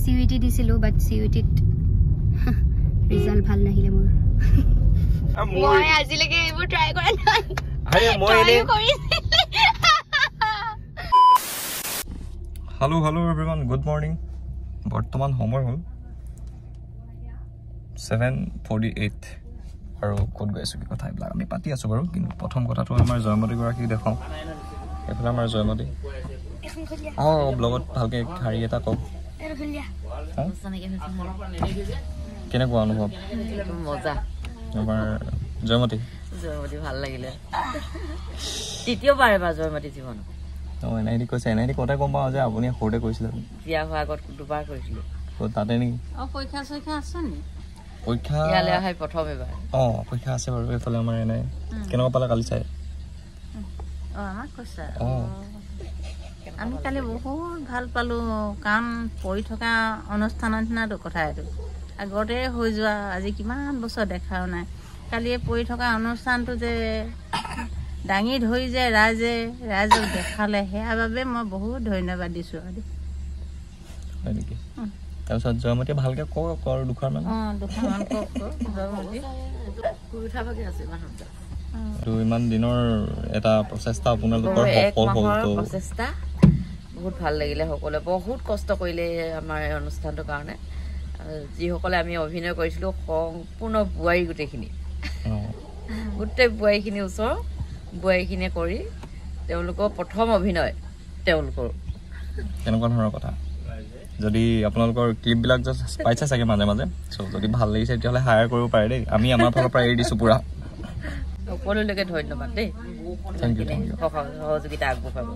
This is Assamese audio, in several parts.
CUET দিছিলো বাট CUET ৰিজাল্ট ভাল নাহিলে মোৰ মই আজিলৈকে এইবোৰ ট্ৰাই কৰা নাই আৰে মই এনে Hello everyone, good morning. বৰ্তমান সময় হ'ল 7:48 আৰু কোড গৈছো কি কথা ইবলা আমি পাতি আছো বাৰু কিন্তু প্ৰথম কথাটো আমাৰ জয়মতী গৰাকী দেখাও এফালে আমাৰ জয়মতী ব্লগত ভালকে খাৰি এটা কওক কেনেকুৱা অনুভৱ মজা আমাৰ জয়মতী ভাল লাগিলে তৃতীয়বাৰ এবাৰ জয়মতী জীৱন এনাইদি কৈছে এনাইদি কথা গম পাওঁ যে আপুনি সৰুতে কৈছিলে বিয়া হোৱাৰ আগত দুবাৰ কৰিছিলো তাতে নেকি পৰীক্ষা চৰীক্ষা আছে নি পৰীক্ষা ইয়ালে আহে প্ৰথম এবাৰ পৰীক্ষা আছে বাৰু এইফালে আমাৰ এনাই কেনেকুৱা পালে কালি চাই আমাক কৈছা আমি কালি বহুত ভাল পালো কাম পৰি থকা অনুষ্ঠানৰ নিচিনাটো কথা এইটো আগতে হৈ যোৱা আজি কিমান বছৰ দেখাও নাই কালি পৰি থকা অনুষ্ঠানটো যে ডাঙি ধৰি যে ৰাইজক দেখালে সেয়া বাবে মই বহুত ধন্যবাদ দিছো আজি তাৰপিছত জয়মতী ভালকে কওক আৰু দুখাৰমান কওক জয়মতী কুঠা ভাগে আছে মানুহ তো ইমান দিনৰ এটা প্ৰচেষ্টা আপোনালোকৰ সফল হ'ল প্ৰচেষ্টা বহুত ভাল লাগিলে সকলোৱে বহুত কষ্ট কৰিলে আমাৰ অনুষ্ঠানটোৰ কাৰণে যিসকলে আমি অভিনয় কৰিছিলোঁ সম্পূৰ্ণ বোৱাৰী গোটেইখিনি গোটেই বোৱাৰীখিনি ওচৰ বোৱাৰীখিনিয়ে কৰি তেওঁলোকৰ প্ৰথম অভিনয় তেওঁলোকৰ কেনেকুৱা ধৰণৰ কথা যদি আপোনালোকৰ ক্লিপবিলাক জাষ্ট পাইছে চাগে মাজে মাজে যদি ভাল লাগিছে তেতিয়াহ'লে হায়াৰ কৰিব পাৰে দেই আমি আমাৰ ফালৰ পৰা এৰি দিছোঁ পুৰা সকলোলৈকে ধন্যবাদ দেই থেংক ইউ সহযোগিতা আগবঢ়াব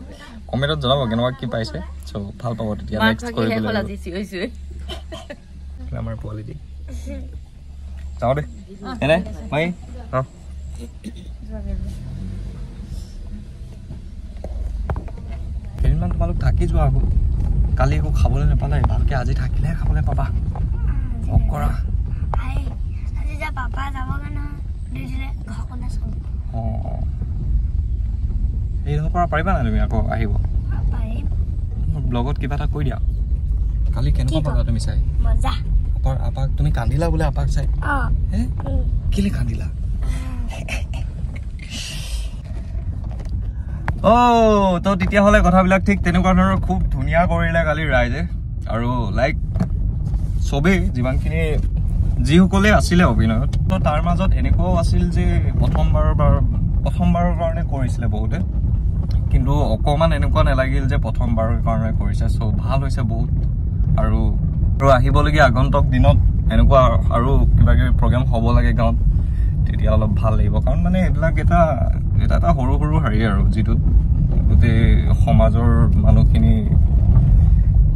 কমেণ্টত জনাব কেনেকুৱা কি পাইছে ভাল পাব তেতিয়া নেক্সট কৰিবলৈ আজি চিঞৰিছোঁ আমাৰ পোৱালিটি যাওঁ দে এনে মই কেইদিনমান তোমালোক থাকি যোৱা আকৌ কালি একো খাবলৈ নাপালে ভালকে আজি থাকিলেহে খাবলৈ পাবা ভোগ কৰা এইডোখৰ পৰা পাৰিবা নাই তুমি আকৌ আহিব ব্লগত কিবা এটা কৈ দিয়া কালি কেনেকুৱা পাবা তুমি চাই আপাক তুমি কান্দিলা বোলে আপাক চাই কেলে কান্দিলা তো তেতিয়াহ'লে কথাবিলাক ঠিক তেনেকুৱা ধৰণৰ খুব ধুনীয়া কৰিলে কালি ৰাইজে আৰু লাইক চবেই যিমানখিনি যিসকলে আছিলে অভিনয়ত তো তাৰ মাজত এনেকুৱাও আছিল যে প্ৰথমবাৰৰ কাৰণে কৰিছিলে বহুতে কিন্তু অকণমান এনেকুৱা নালাগিল যে প্ৰথমবাৰৰ কাৰণে কৰিছে চ' ভাল হৈছে বহুত আৰু আহিবলগীয়া আগন্তুক দিনত এনেকুৱা আৰু কিবা কিবি প্ৰগ্ৰেম হ'ব লাগে গাঁৱত তেতিয়া অলপ ভাল লাগিব কাৰণ মানে এইবিলাক এটা সৰু সৰু হেৰি আৰু যিটোত গোটেই সমাজৰ মানুহখিনি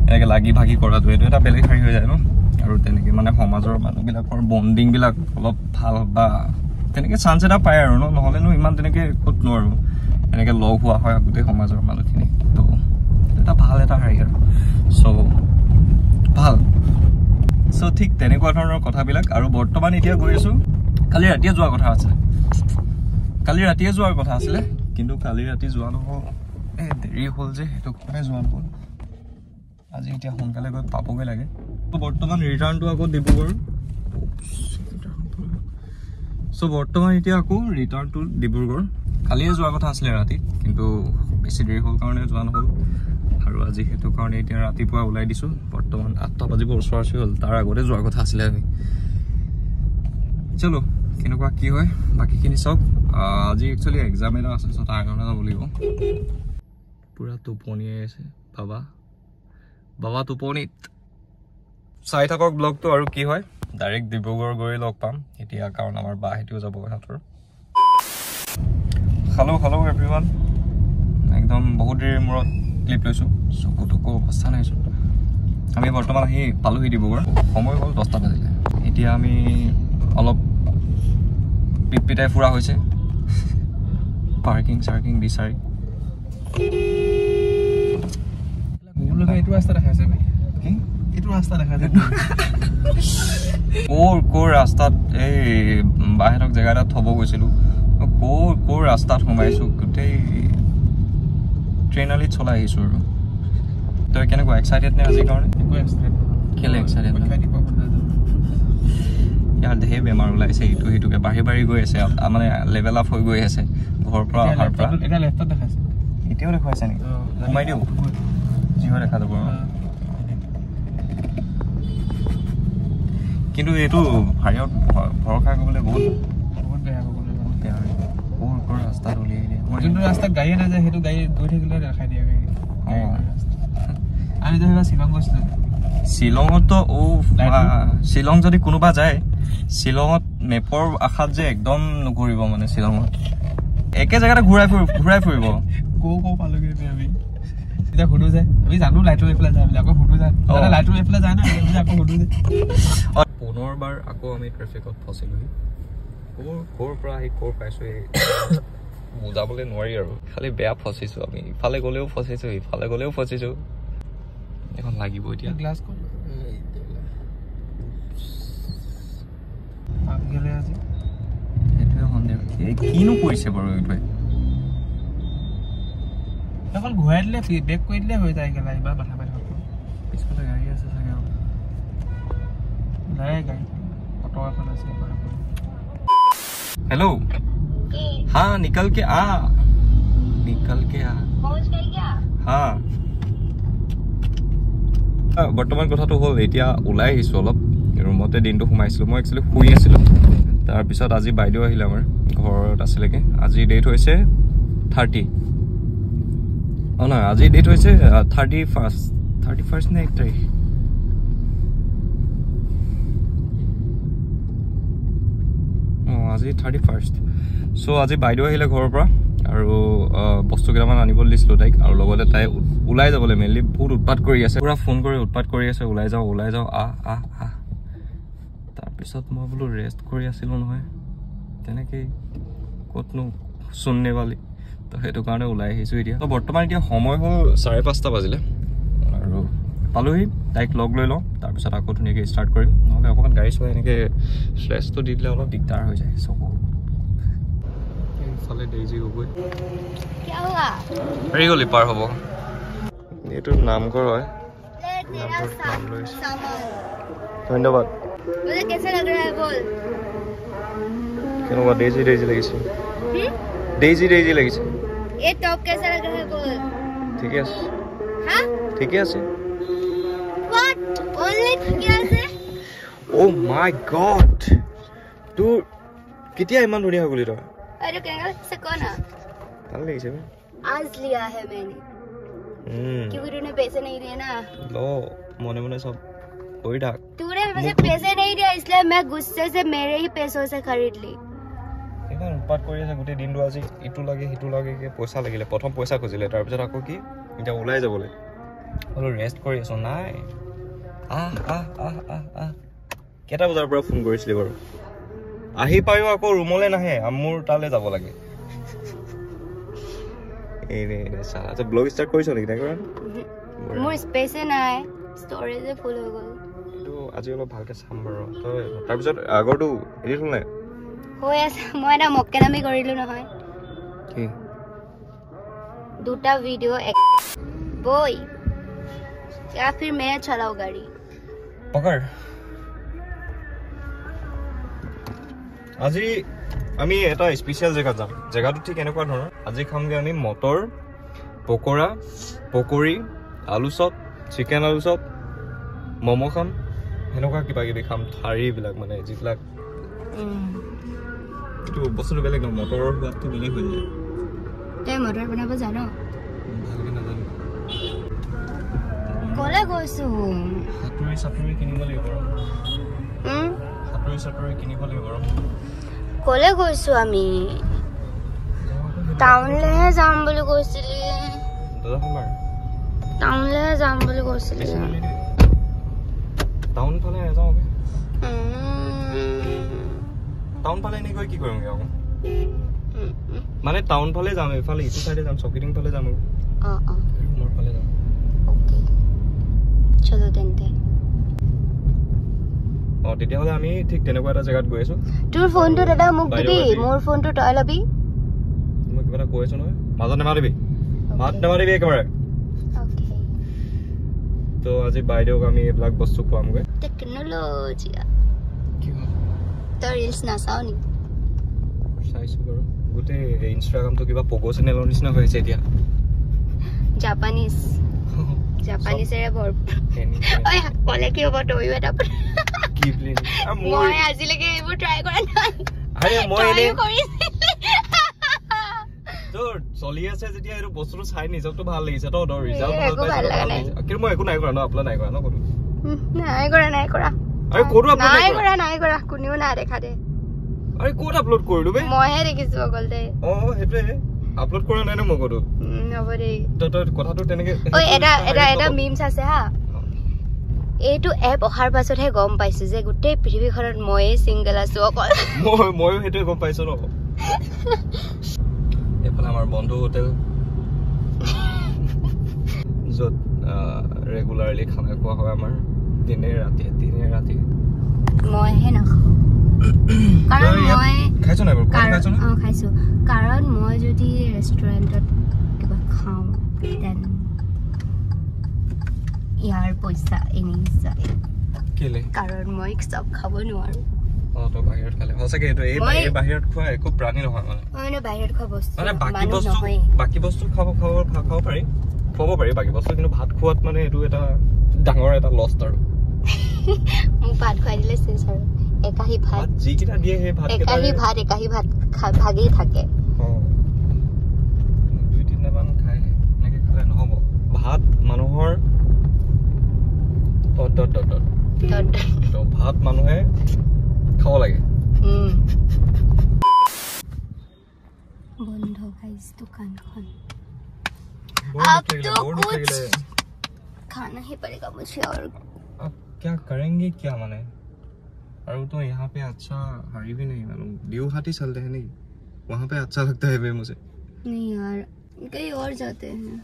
এনেকৈ লাগি ভাগি কৰাটো এইটো এটা বেলেগ হেৰি হৈ যায় ন আৰু তেনেকৈ মানে সমাজৰ মানুহবিলাকৰ বণ্ডিংবিলাক অলপ ভাল বা তেনেকৈ চান্স এটা পায় আৰু নহ'লেনো ইমান তেনেকৈ ক'ত নোৱাৰোঁ এনেকৈ লগ হোৱা হয় গোটেই সমাজৰ মানুহখিনি তো এটা ভাল এটা হেৰি আৰু ভাল ঠিক তেনেকুৱা ধৰণৰ কথাবিলাক আৰু বৰ্তমান এতিয়া গৈ আছোঁ কালি ৰাতিয়ে যোৱাৰ কথা আছিলে কিন্তু কালি ৰাতি যোৱা নহ'ল দেৰি হ'ল যে সেইটো কাৰণে যোৱা নহ'ল আজি এতিয়া সোনকালে গৈ পাবগৈ লাগে বৰ্তমান ৰিটাৰ্ণটো আকৌ ডিব্ৰুগড় বৰ্তমান এতিয়া আকৌ ৰিটাৰ্ণটো ডিব্ৰুগড় কালিয়ে যোৱাৰ কথা আছিলে ৰাতি কিন্তু বেছি দেৰি হ'ল কাৰণে যোৱা নহ'ল আৰু আজি সেইটো কাৰণে এতিয়া ৰাতিপুৱা ওলাই দিছোঁ বৰ্তমান 8টা বাজিব ওচৰা-ওচৰি হ'ল তাৰ আগতে যোৱাৰ কথা আছিলে আমি চলো কেনেকুৱা কি হয় বাকীখিনি চাওক আজি একচুৱেলি এক্সাম এটা আছে তাৰ কাৰণে যাব লাগিব পুৰা টোপনিয়াই আছে বাবা টোপনিত চাই থাকক ব্লগটো আৰু কি হয় ডাইৰেক্ট ডিব্ৰুগড় গৈ লগ পাম এতিয়া কাৰণ আমাৰ বাহেতিও যাব কথাটোৰ হেল্ল' এভৰিৱান একদম বহুত দেৰিৰ মূৰত ক্লিপ লৈছোঁ চকু অৱস্থা নাইছোঁ আমি বৰ্তমান আহি পালোহি ডিব্ৰুগড় সময় হ'ল 10টা বাজিলে এতিয়া আমি অলপ পিটপিটাই ফুৰা হৈছে পাৰ্কিং বিচাৰি ক'ৰ ৰাস্তাত এই বাহিৰত জেগা এটাত থ'ব গৈছিলোঁ ক'ৰ ৰাস্তাত সোমাইছোঁ গোটেই ট্ৰেইন আলিত চলাই আহিছোঁ আৰু তই কেনেকুৱা এক্সাইটেড নে আজিৰ কাৰণে কেলে ইয়াৰ ঢেৰ বেমাৰ ওলাইছে ইটো সিটোকে বাঢ়ি গৈ আছে মানে লেভেল আপ হৈ গৈ আছে ঘৰৰ পৰা অহাৰ পৰা এটা লেফ্টত দেখাইছে এতিয়াও দেখুৱাইছে নেকি সোমাই দিওঁ যি হয় দেখা যাব কিন্তু এইটো ভাৰত ভৰসা কৰিবলৈ বহুত বেয়া ৰাস্তাত উলিয়াই দিয়ে যোনটো ৰাস্তাত গাড়ীয়ে নাযায় সেইটো গাড়ী গৈ থাকিলে দেখাই দিয়ে আমি যে শ্বিলং গৈছিলো শ্বিলঙতো শ্বিলং যদি কোনোবা যায় শ্বিলঙত মেপৰ আশাত যে একদম নঘূৰিব মানে শ্বিলঙত একে জেগাতে ঘূৰাই ফুৰিব ক পালোগে আমি এতিয়া সুধো যায় আমি জানো লাইটৰ এইফালে যায় বুলি আকৌ সুধো যায় লাইটৰ এইফালে যায় না আকৌ সুধো যায় পুনৰবাৰ আকৌ আমি ট্ৰেফিকত ফচিলোহি ক'ৰ পৰা আহি ক'ৰ পাইছো বুজাবলৈ নোৱাৰি আৰু খালি বেয়া ফচিছো আমি ইফালে গ'লেও ফচিছো ইফালে গ'লেও ফচিছো এখন লাগিব এতিয়া গ্লাছ কোন গেলে আজি এইটোৱে সন্দেহ কিনো কৰিছে বাৰু এইটোৱে অকল ঘূৰাই দিলে বেক কৰি দিলে হৈ যায় গেলা ইমান মাথা মাৰি থাকো পিছফালে গাড়ী আছে চাগে নাই গাড়ী অটো এখন আছে हेलो हाँ निकल के आ हाँ বৰ্তমান কথাটো হ'ল এতিয়া ওলাই আহিছো অলপ ৰুমতে দিনটো সোমাইছিলো মই একচুৱেলি শুই আছিলো তাৰপিছত আজি বাইদেউ আহিলে আমাৰ ঘৰত আছিলেগে আজি ডেট হৈছে 30 নহয় আজি ডেট হৈছে 31 নে 1 তাৰিখ আজি 31st সো আজি বাইদেউ আহিলে ঘৰৰ পৰা আৰু বস্তু কেইটামান আনিবলৈ দিছিলো তাইক আৰু লগতে তাই ওলাই যাবলৈ মেইনলি বহুত উৎপাত কৰি আছে পুৰা ফোন কৰি উৎপাত কৰি আছে ওলাই যাওঁ আহ তাৰপিছত মই বোলো ৰেষ্ট কৰি আছিলো নহয় তেনেকৈ ক'তনো শুননে वाली তো সেইটো কাৰণে ওলাই আহিছো এতিয়া বৰ্তমান এতিয়া সময় হ'ল 5:30 বাজিলে আৰু পালোহি তাইক লগ লৈ লওঁ তাৰপিছত আকৌ ধুনীয়াকৈ ষ্টাৰ্ট কৰিম নহ'লে অকণমান গাড়ী চলাই এনেকৈ শ্লেছটো দি দিলে অলপ দিগদাৰ হৈ যায় চকু এইফালে ডেইজি গগৈ হেৰি পাৰ হ'ব এইটো নামঘৰ হয় ধন্যবাদ কেনেকুৱা ডেইজি লাগিছে ডেইজি লাগিছে ঠিকে আছে ঠিকে আছে Oh my god! तू कितना इमान दुनिया हो गई तो? अरे क्या से कौन है? कल ले इसे में? आज लिया है मैंने। क्योंकि तूने पैसे नहीं दिए ना? लो मोने सब कोई डाक। तूने मुझे पैसे नहीं दिया इसलिए मैं गुस्से से मेरे ही पैसों से खरीद ली। इतना उपाट कोई ऐसा गुटे दिन दुआजी इटू लगे के पैसा लगे ले प्रथम पैसा खोजिले तार पिছত আকৌ কি এটা ওলাই যাবলে হলো ৰেষ্ট কৰি আছো নাই কেটা বজাৰ পৰা ফোন কৰিছিলি বাৰু আহি পায়ো আকৌ ৰুমলে নাহে মোৰ তালে যাব লাগে এনে সাৰা তো ব্লগ স্টাৰ্ট কৰিছ নেকি দেখৰা মোৰ স্পেসে নাই ষ্টৰেজে ফুল হৈ গ'ল তো আজি অলপ ভালকে চাম বাৰু তো তাৰ পিছত আগৰটো এডিট হ'ল নাই হৈ আছে মই না মক্কে নামি কৰিলো নহয় কি দুটা ভিডিও বই या फिर मैं चलाऊं गाड़ी पकड़ আজি আমি এটা স্পেশাল জায়গা যাম জায়গাটো ঠিক এনেকুৱা ধৰণৰ আজি খামগে আমি মটৰ পকোৰা পকৰি আলু চপ চিকেন আলু চপ মমো খাম হেনেকুৱা কিবা কিবি খাম থাৰি বিলাক মানে যিবিলাক তো বস্তুটো বেলেগ ন মটৰৰ সোৱাদটো বেলেগ হৈ যায় তে মটৰ বনাব জানো ভালকে নাজানো কলে গৈছো সাতুৰি কিনিব লাগিব সাতুৰি কিনিব লাগিব কলে গৈছো আমি টাউনলেহে যাম বুলি কৈছিলি দাদা কুমাৰ টাউনলেহে যাম বুলি কৈছিলি টাউন ফালে যাওঁ টাউন ফালে নি গৈ কি কৰিমগে আকৌ মানে টাউন ফালে যাম এফালে ইটো সাইডে যাম চকিডিং ফালে যাম মোৰ ফালে যাম ওকে চলো তেন্তে তেতিয়া হলে আমি ঠিক তেনেকুৱা এটা জায়গাত গৈ আছো তোৰ ফোনটো দাদা মোক দিবি মোৰ ফোনটো তই লবি মই কিবা এটা কৈছো নহয় মাজত নামাৰিবি মাত নামাৰিবি একেবাৰে ওকে তো আজি বাইদেউক আমি এইবিলাক বস্তু খুৱামগৈ টেকন'লজি কি হ'ল তই ৰিলছ নাচাও নি চাইছো বাৰু গোটেই ইনষ্টাগ্ৰামটো কিবা পগো চেনেলৰ নিচিনা হৈছে এতিয়া জাপানীজেৰে ভৰপূৰ ঐ ক'লে কি হ'ব তয়ো এটা কি প্লেন মই আজিলৈকে এইবোৰ ট্ৰাই কৰা নাই আৰে মই এনে কৰিছিলি তোৰ চলি আছে যেতিয়া এইটো বস্তুটো চাই নিজকটো ভাল লাগিছে তো তোৰ ৰিজাল্ট ভাল লাগিছে কিন্তু মই একো নাই কৰা ন আপলোড নাই কৰা ন কোনো নাই কৰা আৰে কোটো আপলোড নাই কৰা কোনেও না দেখা দে আৰে কোট আপলোড কৰিলো বে মইহে দেখিছো অকল দে হেতুৱে আপলোড কৰা নাই ন মই কোটো হ'ব দে তই কথাটো তেনেকে ঐ এটা মিমছ আছে হা এইটো এপ অহাৰ পাছতহে গম পাইছো যে গোটেই পৃথিৱীখনত ময়ে সিংগল আছো অকল ময়ো সেইটোৱে গম পাইছো ন এইফালে আমাৰ বন্ধু হোটেল য'ত ৰেগুলাৰলি খানা খোৱা হয় আমাৰ দিনে ৰাতি মইহে নাখাওঁ কাৰণ মই খাইছো নাই বাৰু খাইছো না খাইছো কাৰণ মই যদি ৰেষ্টুৰেণ্টত কিবা খাওঁ দেন ইয়াৰ পইচা এনেই যায় কেলে কাৰণ মই চব খাব নোৱাৰো তো বাহিৰত খালে সঁচাকে এইটো এই বাহিৰত খোৱা একো প্ৰাণী নহয় মানে বাহিৰত খোৱা বস্তু মানে বাকী বস্তু খাব পাৰি খুৱাব পাৰি বাকী বস্তু কিন্তু ভাত খোৱাত মানে এইটো এটা ডাঙৰ এটা লছ আৰু মোক ভাত খুৱাই দিলে চেছ আৰু একাহি ভাত যিকেইটা দিয়ে সেই ভাত একাহি ভাত ভাগেই থাকে দুই তিনিটামান খাই এনেকে খালে নহ'ব ভাত মানুহৰ ভাত মানুহে খাব লাগে বন্ধ গাইস दुकानখন अब तो कुछ खाना ही पड़ेगा मुझे और अब क्या करेंगे क्या माने और तो यहाँ पे अच्छा हरी भी नहीं मालूम देवहाटी चलते हैं नहीं वहाँ पे अच्छा लगता है बे मुझे नहीं यार कहीं और जाते हैं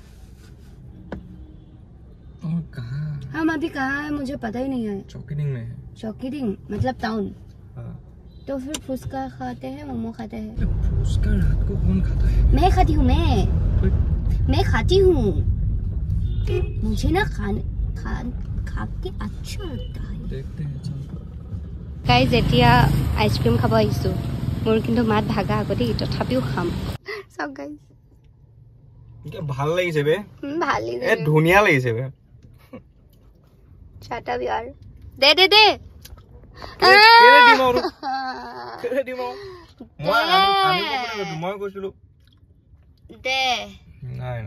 और कहाँ हम अभी कहाँ है मुझे पता ही नहीं है चौकीडिंग में है चौकीडिंग मतलब टाउन हाँ तो फिर फुसका खाते हैं मोमो खाते हैं फुसका रात को कौन खाता है मैं खाती हूँ मैं खाती हूँ मुझे ना खा के अच्छा लगता है देखते हैं चल गाइस এতিয়া আইসক্রিম খাব আহিছো মোৰ কিন্তু মাত ভাগা আগতে তথাপিও খাম সব গাইস কি ভাল লাগিছে বে ভাল লাগিছে এ ধুনিয়া লাগিছে বে চাটা বিয়ার দে দে দে কেনে দিম মই কৈছিলো দে নাই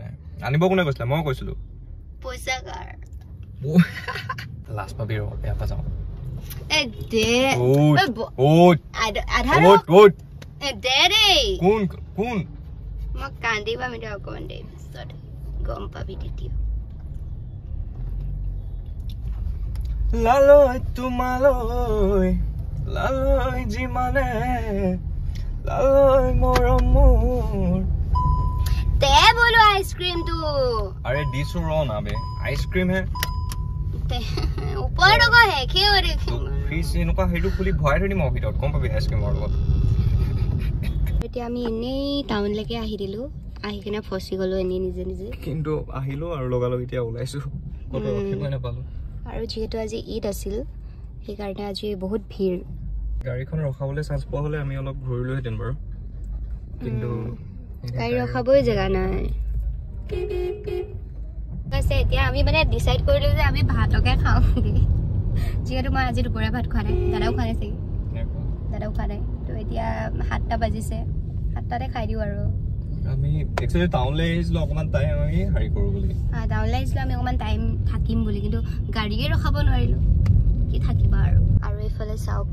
আনিব কোনে কৈছিলা মই কৈছিলো পইচা কাৰ লাষ্ট পাবি ৰ বেয়া পা যাওঁ এ দে আধা এ দে ৰে কোন মই কান্দিবা মিটা অকমান দে পিছত গম পাবি তেতিয়া লালৈ তোমালৈ লালৈ যিমানে লালৈ মৰম মোৰ তে বলো আইসক্রিম তো अरे दिसो रो ना बे आइसक्रीम है ऊपर लगा है के और ফ্রিজ এনেকুৱা হেডু খুলি ভৰাই থৈ দিম ভিতৰত কম পাবি আইসক্ৰীমৰ লগত এতিয়া আমি এনেই টাউন লৈকে আহি দিলো আহি কিনে ফসি গলো এনেই নিজে কিন্তু আহিলো আৰু লগালগ এতিয়া ওলাইছো কত ৰখিবই নাপালো আৰু যেহেতু আজি ঈদ আছিল সেইকাৰণে আজি বহুত ভিৰ গাড়ীখন ৰখাবলৈ চান্স পোৱা হলে আমি অলপ ঘূৰিলো হেতেন বাৰু কিন্তু গাড়ী ৰখাবই জেগা নাই আছে এতিয়া আমি মানে ডিসাইড কৰিলো যে আমি ভাতকে খাওঁ যেহেতু মই আজি দুপৰীয়া ভাত খোৱা নাই দাদাও খোৱা নাই তো এতিয়া 7টা বাজিছে 7টাতে খাই দিও আৰু আমি একচুয়ালি টাউনলৈ আহিছিলো অকমান টাইম আমি হাৰি কৰো বুলি টাউনলৈ আহিছিলো আমি অকমান টাইম থাকিম বুলি কিন্তু গাড়ীয়ে ৰখাব নোৱাৰিলো কি থাকিবা আৰু এইফালে চাওক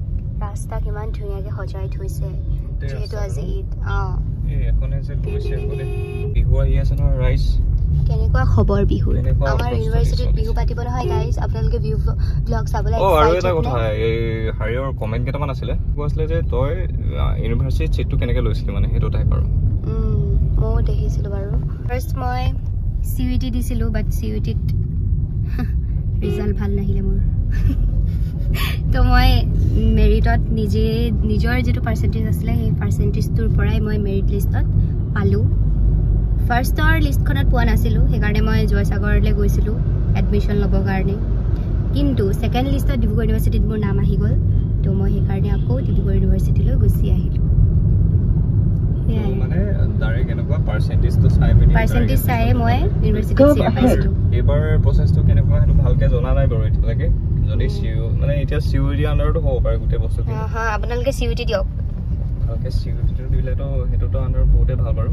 ৰাস্তা কিমান ধুনীয়াকৈ সজাই থৈছে যেহেতু আজি ঈদ এখনে যে গৈছে বলে বিহু আহি আছে ন ৰাইজ কেনেকুৱা খবৰ বিহু আমাৰ ইউনিভাৰ্সিটিত বিহু পাতিব নহয় গাইস আপোনালোকে বিহু ব্লগ চাবলৈ আৰু এটা কথা এই হাৰিয়ৰ কমেন্ট কেইটামান আছিলে কৈছিলে যে তই ইউনিভাৰ্সিটিত চিটটো কেনেকৈ লৈছিলি মানে হেটো টাইপ আৰু মই দেখিছিলো বাৰু ফাৰ্স্ট মই সিইটি দিছিলো বাট সিইটিত ৰিজাল্ট ভাল নাহিলে মোৰ তো মই মেৰিটত নিজৰ যেটো পাৰ্সেন্টেজ আছিল সেই পাৰ্সেন্টেজটোৰ পৰাই মই মেৰিট লিষ্টত পালো ফাৰ্স্টৰ লিষ্টখনত পোৱা নাছিলো সেইকাৰণে মই জয়সাগৰলৈ গৈছিলো এডমিশ্যন ল'বৰ কাৰণে কিন্তু ছেকেণ্ড লিষ্টত ডিব্ৰুগড় ইউনিভাৰ্চিটিত মোৰ নাম আহি গ'ল তো মই সেইকাৰণে আকৌ ডিব্ৰুগড় ইউনিভাৰ্চিটিলৈ গুচি আহিলোঁ মানে ডাইৰেক্ট এনেকুৱা পাৰ্চেণ্টেজটো চাই পিনি পাৰ্চেণ্টেজ চায়ে মই ইউনিভাৰ্চিটিত চিট পাইছিলোঁ এইবাৰ প্ৰচেছটো কেনেকুৱা সেইটো ভালকৈ জনা নাই বাৰু এতিয়ালৈকে যদি মানে এতিয়া CUET আণ্ডাৰতো হ'ব পাৰে গোটেই বস্তুটো আপোনালোকে CUET দিয়ক ভালকৈ CUETটো দিলেতো সেইটোতো আণ্ডাৰ বহুতেই ভাল বাৰু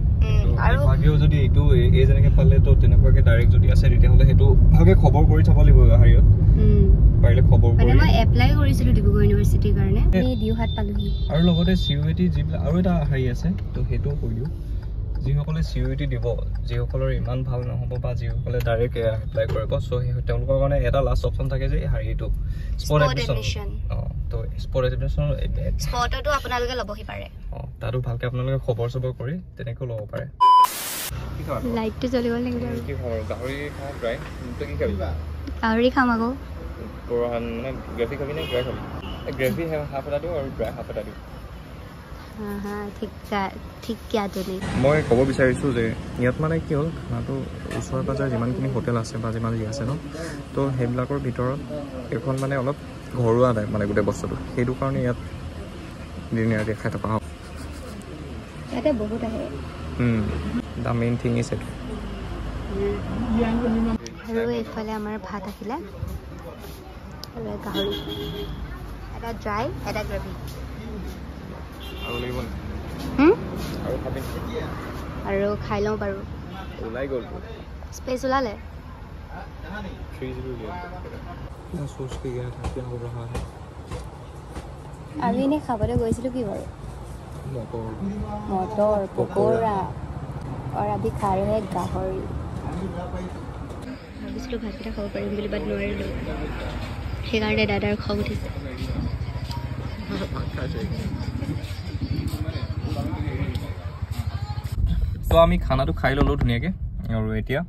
আৰু ভাগেও যদি এইটো এই যেনেকৈ পালে তো তেনেকুৱাকৈ ডাইৰেক্ট যদি আছে তেতিয়াহ'লে সেইটো ভালকৈ খবৰ কৰি থ'ব লাগিব হেৰিয়ত পাৰিলে খবৰ কৰি মই এপ্লাই কৰিছিলোঁ ডিব্ৰুগড় ইউনিভাৰ্চিটিৰ কাৰণে দিউহাট পালোহি আৰু লগতে CUET যিবিলাক আৰু এটা হেৰি আছে তো সেইটোও কৈ দিওঁ যিসকলে CUET দিব যিসকলৰ ইমান ভাল নহ'ব বা যিসকলে ডাইৰেক্ট এপ্লাই কৰিব চ' তেওঁলোকৰ কাৰণে এটা লাষ্ট অপশ্যন থাকে যে হেৰিটো স্পট এডমিশ্যন তো স্পট এডমিশ্যন স্পটতো আপোনালোকে ল'বহি পাৰে তাতো ভালকৈ আপোনালোকে খবৰ চবৰ কৰি তেনেকৈ ল'ব পাৰে লাইটটো জ্বলিব লাগিব কি খাব গাহৰি খাওঁ প্ৰায় তই কি খাবি গাহৰি খাম আকৌ মানে গ্ৰেভি খাবি নে ড্ৰাই খাবি গ্ৰেভি হাফ এটা দিওঁ আৰু ড্ৰাই হাফ এটা দিওঁ মই ক'ব বিচাৰিছোঁ যে ইয়াত মানে কি হ'ল খানাটো ওচৰে পাঁজৰে যিমানখিনি হোটেল আছে বা যিমান যি আছে ন তো সেইবিলাকৰ ভিতৰত এইখন মানে অলপ ঘৰুৱা টাইপ মানে গোটেই বস্তুটো সেইটো কাৰণে ইয়াত দিনে ৰাতি খাই থকা হয় ইয়াতে বহুত আহে দ্য মেইন থিং ইজ এইটো আৰু এইফালে আমাৰ ভাত আহিলে আৰু গাহৰি এটা ড্ৰাই এটা গ্ৰেভি আৰু খাই লওঁ বাৰু ওলাই গ'ল স্পেচ ওলালে আমি এনেই খাবলৈ গৈছিলোঁ কি বাৰু মটৰ পকৌৰা আৰু আমি খাই ৰহে গাহৰি ভাবিছিলোঁ ভাতকেইটা খাব পাৰিম বুলি বাট নোৱাৰিলোঁ সেইকাৰণে দাদাৰ খং উঠিছে তো আমি খানাটো খাই ল'লোঁ ধুনীয়াকৈ আৰু এতিয়া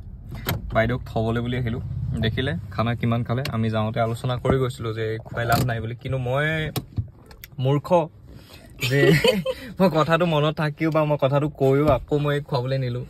বাইদেউক থ'বলৈ বুলি আহিলোঁ দেখিলে খানা কিমান খালে আমি যাওঁতে আলোচনা কৰি গৈছিলোঁ যে খুৱাই লাভ নাই বুলি কিন্তু মই মূৰ্খ যে মই কথাটো মনত থাকিও বা মই কথাটো কৈও আকৌ মই খুৱাবলৈ নিলোঁ